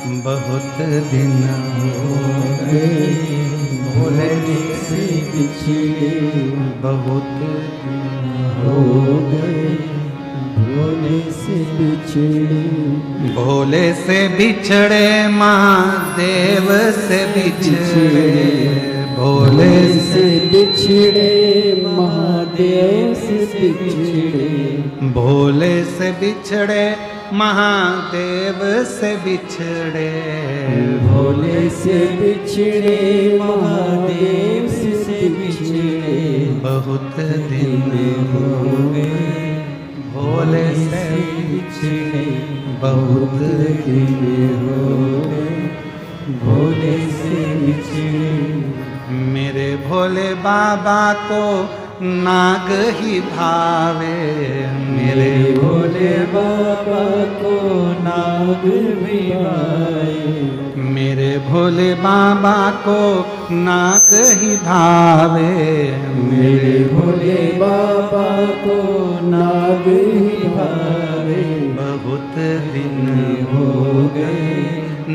बहुत दिन हो गए भोले से बिछड़े, बहुत दिन हो गए भोले से बिछड़े। भोले से बिछड़े महादेव से बिछड़े, भोले से बिछड़े महादेव से बिछड़े, भोले से बिछड़े महादेव से बिछड़े, भोले से बिछड़े महादेव से बिछड़े। बहुत दिन हो गए भोले से बिछड़े, बहुत दिन हो गए भोले से बिछड़े। मेरे भोले बाबा को नाग ही भावे, मेरे भोले बाबा को नाग भी भावे, मेरे भोले बाबा को नाग ही भावे, मेरे भोले बाबा को नाग ही भावे। बहुत दिन हो गए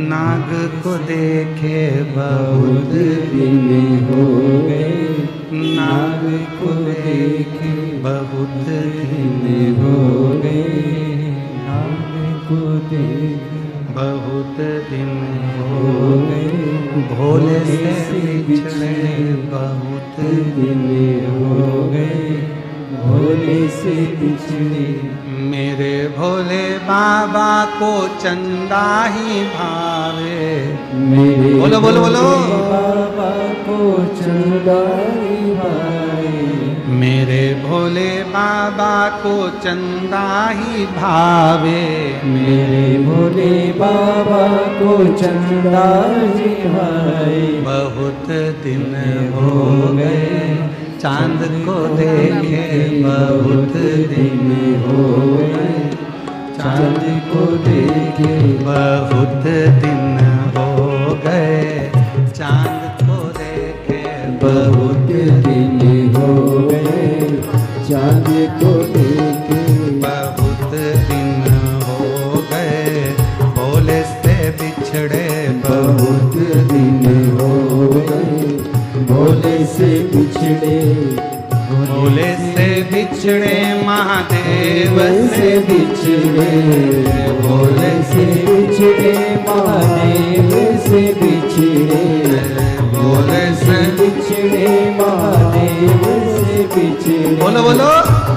नाग को देखे, बहुत दिन हो गए नाग को देखे, बहुत दिन हो गए नाग को देखे, बहुत दिन हो गए भोले से बिछड़े, बहुत दिन हो गए भोले से बिछड़े। मेरे भोले बाबा को चंदा ही भावे, मेरे बोलो बोलो बोलो बाबा को चंदा ही भावे, मेरे भोले बाबा को चंदा ही भावे, मेरे भोले बाबा को चंदा ही भावे। बहुत दिन हो गए चांद को देखे, बहुत दिन हो गए चांद को देखे, बहुत दिन हो गए चांद को देखे, बहुत दिन हो गए चांद को देखे, बहुत दिन हो गए भोले से बिछड़े, बहुत दिन हो गए भोले से बिछड़े, भोले से बिछड़े महादेव से बिछड़े, भोले से बिछड़े महादेव से बिछड़े, भोले से बिछड़े महादेव से बिछड़े। बोलो बोलो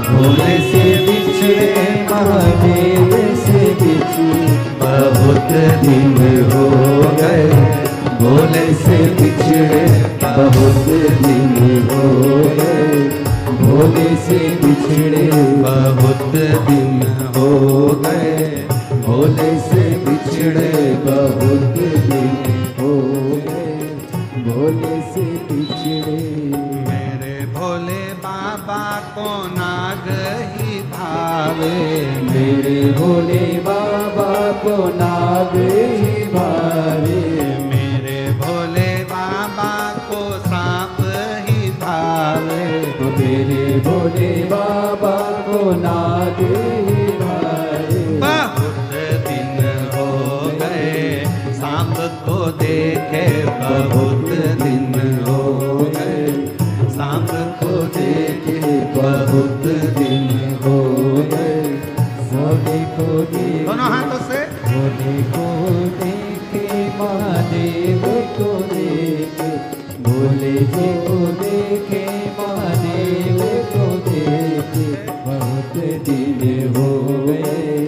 भोले से बिछड़े महादेव से बिछड़े, बहुत दिन हो गए भोले से बिछड़े, बहुत दिन हो गए भोले से बिछड़े, बहुत दिन हो गए भोले से बिछड़े, बहुत दिन हो गए भोले से बिछड़े। मेरे भोले बाबा को नाग ही भावे, मेरे भोले बाबा को नाग ही भावे, मेरे भोले बाबा को सांप ही भावे, मेरे भोले बाबा को नाग ही भावे। बहुत दिन हो गए सांप को देखे, बहुत दिन हो गए सांप को देखे, बहुत दिन हो गए भोले को देखे, दोनों हाथों से भोले को देखे महादेव को देखे, भोले जी को देखे महादेव को देखे, बहुत दिन हो गए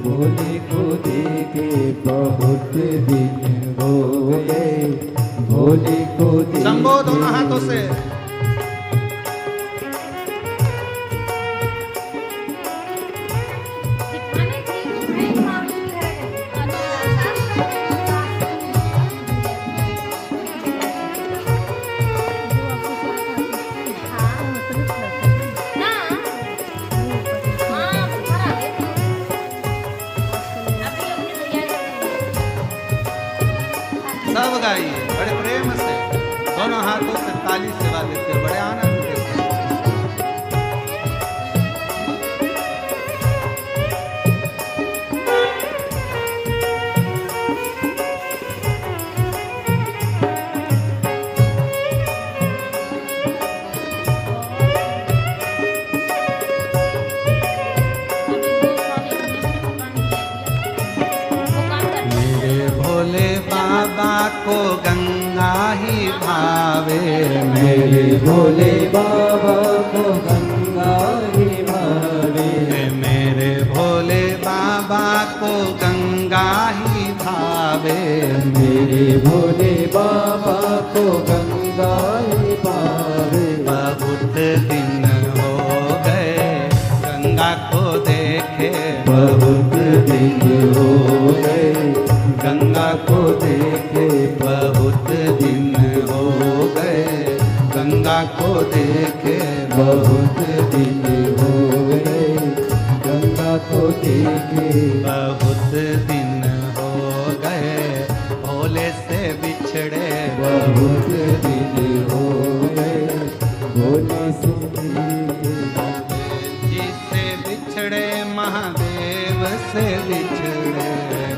भोले को देखे, बहुत दिन हो गए भोले को देखे। शंभो दोनों हाथों से सब गाइए बड़े प्रेम से, दोनों हाथों से ताली सेवा देते बड़े आनंद के साथ। को गंगा ही भावे। मेरे भोले बाबा को गंगा ही भावे। मेरे भोले बाबा को गंगा ही भावे। मेरे भोले बाबा को गंगा ही भावे। बहुत दिन हो गए गंगा को देखे। बहुत दिन हो गए गंगा को देखे। बहुत दिन हो गए गंगा को देखे। बहुत दिन हो गए गंगा को देखे। बहुत दिन हो गए भोले से बिछड़े। बहुत दिन हो गए भोले से जी से बिछड़े महादेव से बिछड़े।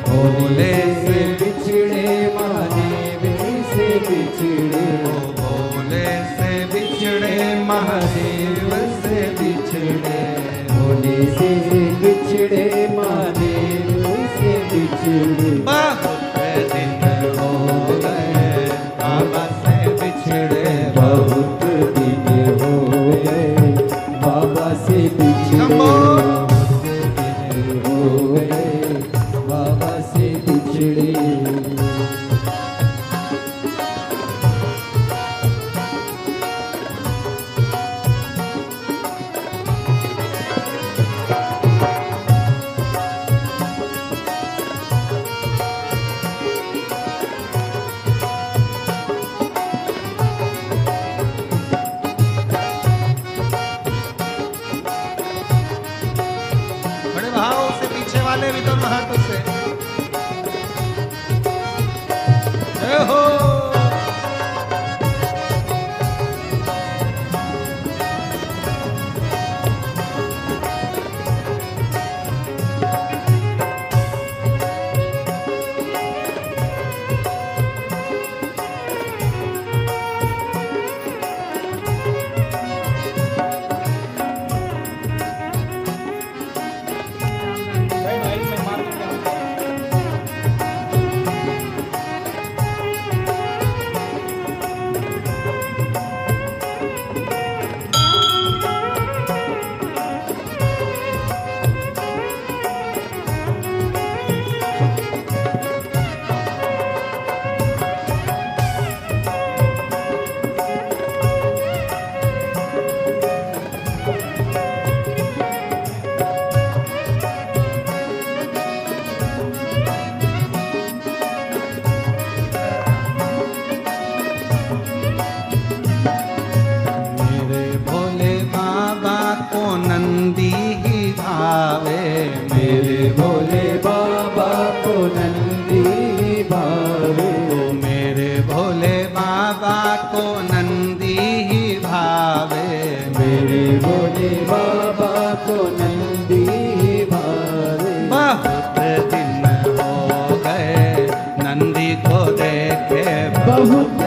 भोले से बिछड़े महादेव से बिछड़े। भोले से बिछड़े महादेव से बिछड़े। भोले से बिछड़े महादेव से बिछड़े। बहुत दिन हो गए बाबा से बिछड़े। बहुत दिन हो गए बाबा से बिछड़े। बहुत दिन हो गए बाबा से बिछड़े। बड़े भाव से पीछे वाले भी दोनों हाथों से जय हो। मेरे भोले बाबा को नंदी ही भावे। मेरे भोले बाबा को नंदी भावे। मेरे भोले बाबा को नंदी ही भावे। मेरे भोले बाबा को नंदी भावे। बहुत दिन हो गए नंदी को देखे। बहुत